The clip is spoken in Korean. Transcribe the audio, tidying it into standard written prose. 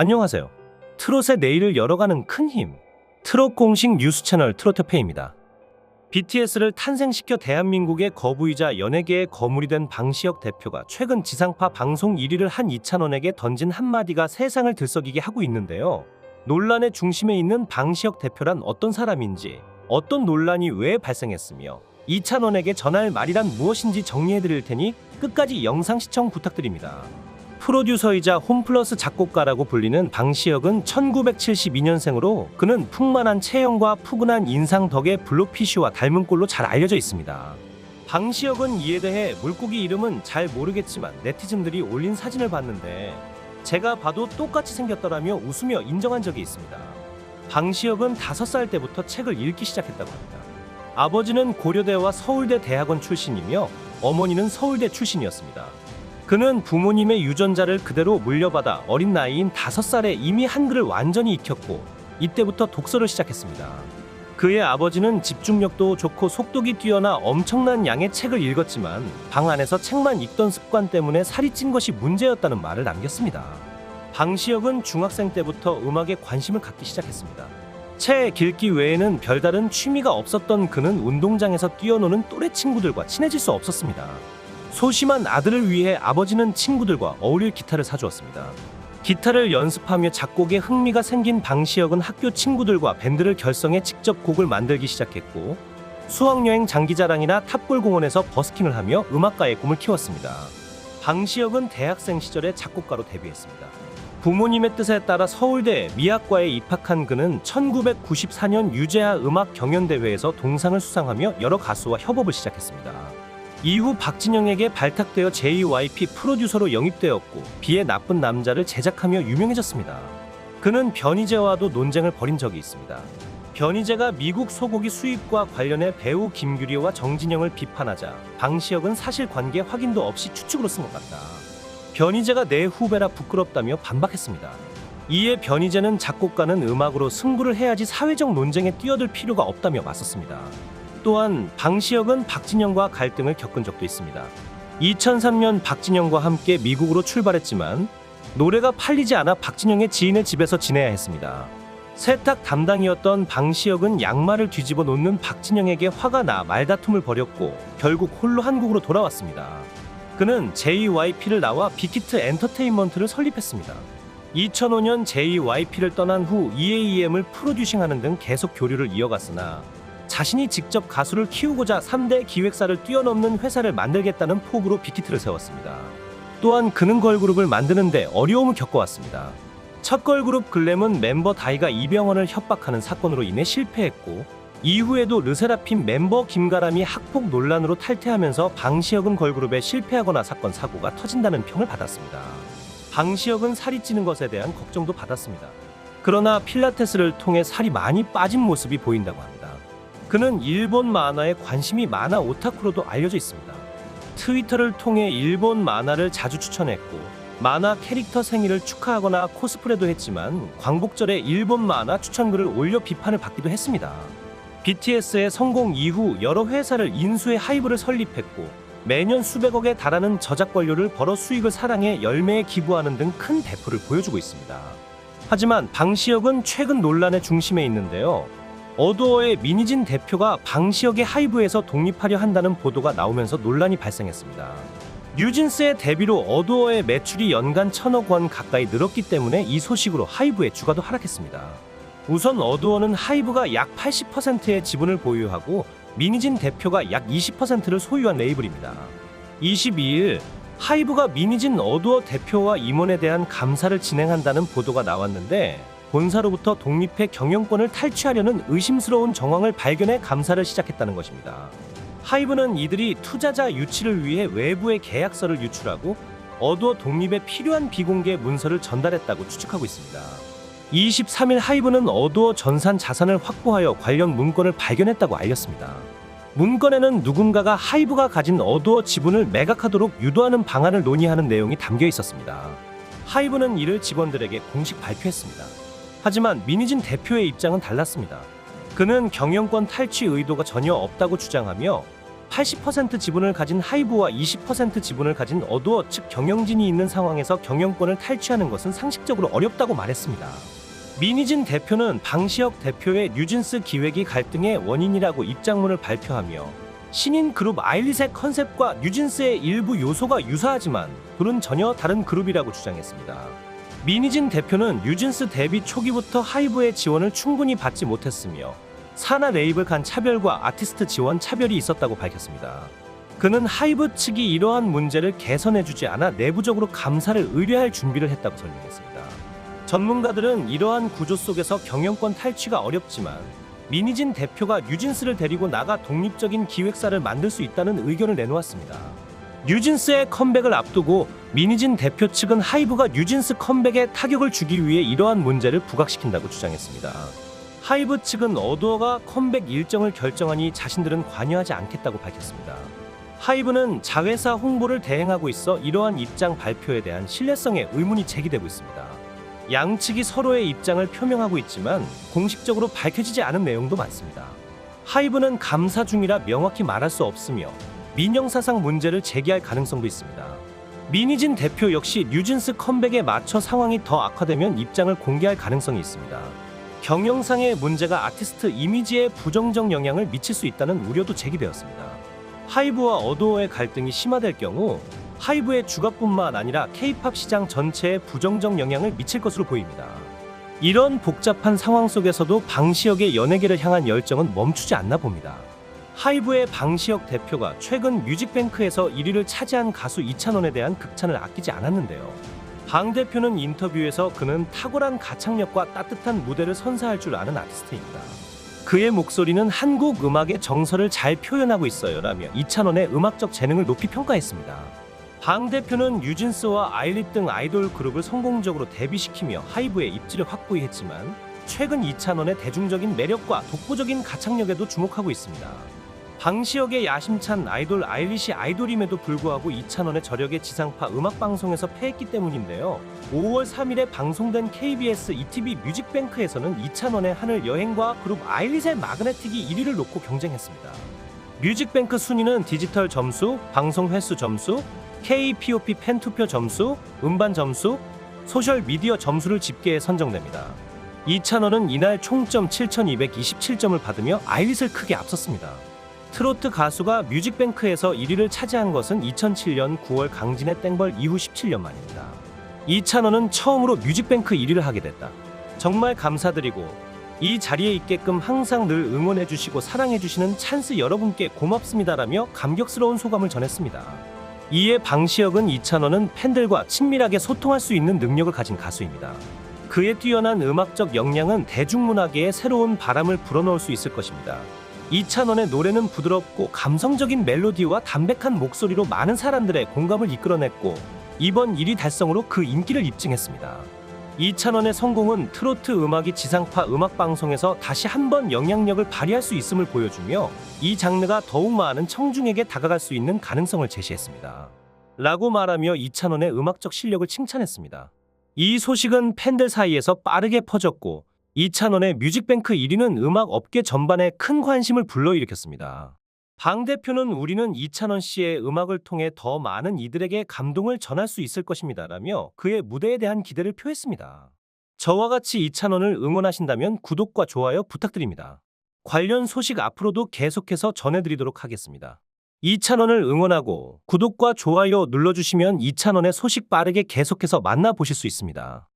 안녕하세요. 트롯의 내일을 열어가는 큰 힘. 트롯 공식 뉴스 채널 트로트페이입니다. BTS를 탄생시켜 대한민국의 거부이자 연예계의 거물이 된 방시혁 대표가 최근 지상파 방송 1위를 한 이찬원에게 던진 한마디가 세상을 들썩이게 하고 있는데요. 논란의 중심에 있는 방시혁 대표란 어떤 사람인지, 어떤 논란이 왜 발생했으며 이찬원에게 전할 말이란 무엇인지 정리해드릴 테니 끝까지 영상 시청 부탁드립니다. 프로듀서이자 홈플러스 작곡가라고 불리는 방시혁은 1972년생으로 그는 풍만한 체형과 푸근한 인상 덕에 블록피쉬와 닮은 꼴로 잘 알려져 있습니다. 방시혁은 이에 대해 물고기 이름은 잘 모르겠지만 네티즌들이 올린 사진을 봤는데 제가 봐도 똑같이 생겼더라며 웃으며 인정한 적이 있습니다. 방시혁은 5살 때부터 책을 읽기 시작했다고 합니다. 아버지는 고려대와 서울대 대학원 출신이며 어머니는 서울대 출신이었습니다. 그는 부모님의 유전자를 그대로 물려받아 어린 나이인 5살에 이미 한글을 완전히 익혔고 이때부터 독서를 시작했습니다. 그의 아버지는 집중력도 좋고 속독이 뛰어나 엄청난 양의 책을 읽었지만 방 안에서 책만 읽던 습관 때문에 살이 찐 것이 문제였다는 말을 남겼습니다. 방시혁은 중학생 때부터 음악에 관심을 갖기 시작했습니다. 책 읽기 외에는 별다른 취미가 없었던 그는 운동장에서 뛰어노는 또래 친구들과 친해질 수 없었습니다. 소심한 아들을 위해 아버지는 친구들과 어울릴 기타를 사주었습니다. 기타를 연습하며 작곡에 흥미가 생긴 방시혁은 학교 친구들과 밴드를 결성해 직접 곡을 만들기 시작했고 수학여행 장기자랑이나 탑골공원에서 버스킹을 하며 음악가의 꿈을 키웠습니다. 방시혁은 대학생 시절에 작곡가로 데뷔했습니다. 부모님의 뜻에 따라 서울대 미학과에 입학한 그는 1994년 유재하 음악 경연대회에서 동상을 수상하며 여러 가수와 협업을 시작했습니다. 이후 박진영에게 발탁되어 JYP 프로듀서로 영입되었고 비의 나쁜 남자를 제작하며 유명해졌습니다. 그는 변희재와도 논쟁을 벌인 적이 있습니다. 변희재가 미국 소고기 수입과 관련해 배우 김규리와 정진영을 비판하자 방시혁은 사실관계 확인도 없이 추측으로 쓴 것 같다. 변희재가 내 후배라 부끄럽다며 반박했습니다. 이에 변희재는 작곡가는 음악으로 승부를 해야지 사회적 논쟁에 뛰어들 필요가 없다며 맞섰습니다. 또한 방시혁은 박진영과 갈등을 겪은 적도 있습니다. 2003년 박진영과 함께 미국으로 출발했지만 노래가 팔리지 않아 박진영의 지인의 집에서 지내야 했습니다. 세탁 담당이었던 방시혁은 양말을 뒤집어 놓는 박진영에게 화가 나 말다툼을 벌였고 결국 홀로 한국으로 돌아왔습니다. 그는 JYP를 나와 빅히트 엔터테인먼트를 설립했습니다. 2005년 JYP를 떠난 후 EAEM을 프로듀싱하는 등 계속 교류를 이어갔으나 자신이 직접 가수를 키우고자 3대 기획사를 뛰어넘는 회사를 만들겠다는 포부로 빅히트를 세웠습니다. 또한 그는 걸그룹을 만드는데 어려움을 겪어왔습니다. 첫 걸그룹 글램은 멤버 다이가 이병헌을 협박하는 사건으로 인해 실패했고 이후에도 르세라핌 멤버 김가람이 학폭 논란으로 탈퇴하면서 방시혁은 걸그룹에 실패하거나 사건 사고가 터진다는 평을 받았습니다. 방시혁은 살이 찌는 것에 대한 걱정도 받았습니다. 그러나 필라테스를 통해 살이 많이 빠진 모습이 보인다고 합니다. 그는 일본 만화에 관심이 많아 오타쿠로도 알려져 있습니다. 트위터를 통해 일본 만화를 자주 추천했고 만화 캐릭터 생일을 축하하거나 코스프레도 했지만 광복절에 일본 만화 추천글을 올려 비판을 받기도 했습니다. BTS의 성공 이후 여러 회사를 인수해 하이브를 설립했고 매년 수백억에 달하는 저작 권료를 벌어 수익을 사랑해 열매에 기부하는 등 큰 배포를 보여주고 있습니다. 하지만 방시혁은 최근 논란의 중심에 있는데요. 어두어의 민희진 대표가 방시혁의 하이브에서 독립하려 한다는 보도가 나오면서 논란이 발생했습니다. 뉴진스의 데뷔로 어두어의 매출이 연간 1,000억 원 가까이 늘었기 때문에 이 소식으로 하이브의 주가도 하락했습니다. 우선 어두어는 하이브가 약 80%의 지분을 보유하고 민희진 대표가 약 20%를 소유한 레이블입니다. 22일 하이브가 민희진 어두어 대표와 임원에 대한 감사를 진행한다는 보도가 나왔는데 본사로부터 독립해 경영권을 탈취하려는 의심스러운 정황을 발견해 감사를 시작했다는 것입니다. 하이브는 이들이 투자자 유치를 위해 외부에 계약서를 유출하고 어두어 독립에 필요한 비공개 문서를 전달했다고 추측하고 있습니다. 23일 하이브는 어두어 전산 자산을 확보하여 관련 문건을 발견했다고 알렸습니다. 문건에는 누군가가 하이브가 가진 어두어 지분을 매각하도록 유도하는 방안을 논의하는 내용이 담겨 있었습니다. 하이브는 이를 직원들에게 공식 발표했습니다. 하지만 민희진 대표의 입장은 달랐습니다. 그는 경영권 탈취 의도가 전혀 없다고 주장하며 80% 지분을 가진 하이브와 20% 지분을 가진 어두어 측 경영진이 있는 상황에서 경영권을 탈취하는 것은 상식적으로 어렵다고 말했습니다. 민희진 대표는 방시혁 대표의 뉴진스 기획이 갈등의 원인이라고 입장문을 발표하며 신인 그룹 아일릿의 컨셉과 뉴진스의 일부 요소가 유사하지만 둘은 전혀 다른 그룹이라고 주장했습니다. 민희진 대표는 뉴진스 데뷔 초기부터 하이브의 지원을 충분히 받지 못했으며 산하 레이블 간 차별과 아티스트 지원 차별이 있었다고 밝혔습니다. 그는 하이브 측이 이러한 문제를 개선해주지 않아 내부적으로 감사를 의뢰할 준비를 했다고 설명했습니다. 전문가들은 이러한 구조 속에서 경영권 탈취가 어렵지만 민희진 대표가 뉴진스를 데리고 나가 독립적인 기획사를 만들 수 있다는 의견을 내놓았습니다. 뉴진스의 컴백을 앞두고 민희진 대표 측은 하이브가 뉴진스 컴백에 타격을 주기 위해 이러한 문제를 부각시킨다고 주장했습니다. 하이브 측은 어두어가 컴백 일정을 결정하니 자신들은 관여하지 않겠다고 밝혔습니다. 하이브는 자회사 홍보를 대행하고 있어 이러한 입장 발표에 대한 신뢰성에 의문이 제기되고 있습니다. 양측이 서로의 입장을 표명하고 있지만 공식적으로 밝혀지지 않은 내용도 많습니다. 하이브는 감사 중이라 명확히 말할 수 없으며 민영사상 문제를 제기할 가능성도 있습니다. 민희진 대표 역시 뉴진스 컴백에 맞춰 상황이 더 악화되면 입장을 공개할 가능성이 있습니다. 경영상의 문제가 아티스트 이미지에 부정적 영향을 미칠 수 있다는 우려도 제기되었습니다. 하이브와 어두어의 갈등이 심화될 경우 하이브의 주가뿐만 아니라 K-팝 시장 전체에 부정적 영향을 미칠 것으로 보입니다. 이런 복잡한 상황 속에서도 방시혁의 연예계를 향한 열정은 멈추지 않나 봅니다. 하이브의 방시혁 대표가 최근 뮤직뱅크에서 1위를 차지한 가수 이찬원에 대한 극찬을 아끼지 않았는데요. 방 대표는 인터뷰에서 그는 탁월한 가창력과 따뜻한 무대를 선사할 줄 아는 아티스트입니다. 그의 목소리는 한국 음악의 정서를 잘 표현하고 있어요 라며 이찬원의 음악적 재능을 높이 평가했습니다. 방 대표는 뉴진스와 아일릿 등 아이돌 그룹을 성공적으로 데뷔시키며 하이브의 입지를 확고히 했지만 최근 이찬원의 대중적인 매력과 독보적인 가창력에도 주목하고 있습니다. 방시혁의 야심찬 아이돌 아일릿이 아이돌임에도 불구하고 이찬원의 저력의 지상파 음악방송에서 패했기 때문인데요. 5월 3일에 방송된 KBS ETV 뮤직뱅크에서는 이찬원의 하늘 여행과 그룹 아일릿의 마그네틱이 1위를 놓고 경쟁했습니다. 뮤직뱅크 순위는 디지털 점수, 방송 횟수 점수, K-POP 팬투표 점수, 음반 점수, 소셜미디어 점수를 집계해 선정됩니다. 이찬원은 이날 총점 7,227점을 받으며 아일릿을 크게 앞섰습니다. 트로트 가수가 뮤직뱅크에서 1위를 차지한 것은 2007년 9월 강진의 땡벌 이후 17년 만입니다. 이찬원은 처음으로 뮤직뱅크 1위를 하게 됐다. 정말 감사드리고 이 자리에 있게끔 항상 늘 응원해주시고 사랑해주시는 찬스 여러분께 고맙습니다라며 감격스러운 소감을 전했습니다. 이에 방시혁은 이찬원은 팬들과 친밀하게 소통할 수 있는 능력을 가진 가수입니다. 그의 뛰어난 음악적 역량은 대중문화계에 새로운 바람을 불어넣을 수 있을 것입니다. 이찬원의 노래는 부드럽고 감성적인 멜로디와 담백한 목소리로 많은 사람들의 공감을 이끌어냈고 이번 1위 달성으로 그 인기를 입증했습니다. 이찬원의 성공은 트로트 음악이 지상파 음악방송에서 다시 한번 영향력을 발휘할 수 있음을 보여주며 이 장르가 더욱 많은 청중에게 다가갈 수 있는 가능성을 제시했습니다. 라고 말하며 이찬원의 음악적 실력을 칭찬했습니다. 이 소식은 팬들 사이에서 빠르게 퍼졌고 이찬원의 뮤직뱅크 1위는 음악 업계 전반에 큰 관심을 불러일으켰습니다. 방 대표는 우리는 이찬원 씨의 음악을 통해 더 많은 이들에게 감동을 전할 수 있을 것입니다라며 그의 무대에 대한 기대를 표했습니다. 저와 같이 이찬원을 응원하신다면 구독과 좋아요 부탁드립니다. 관련 소식 앞으로도 계속해서 전해드리도록 하겠습니다. 이찬원을 응원하고 구독과 좋아요 눌러주시면 이찬원의 소식 빠르게 계속해서 만나보실 수 있습니다.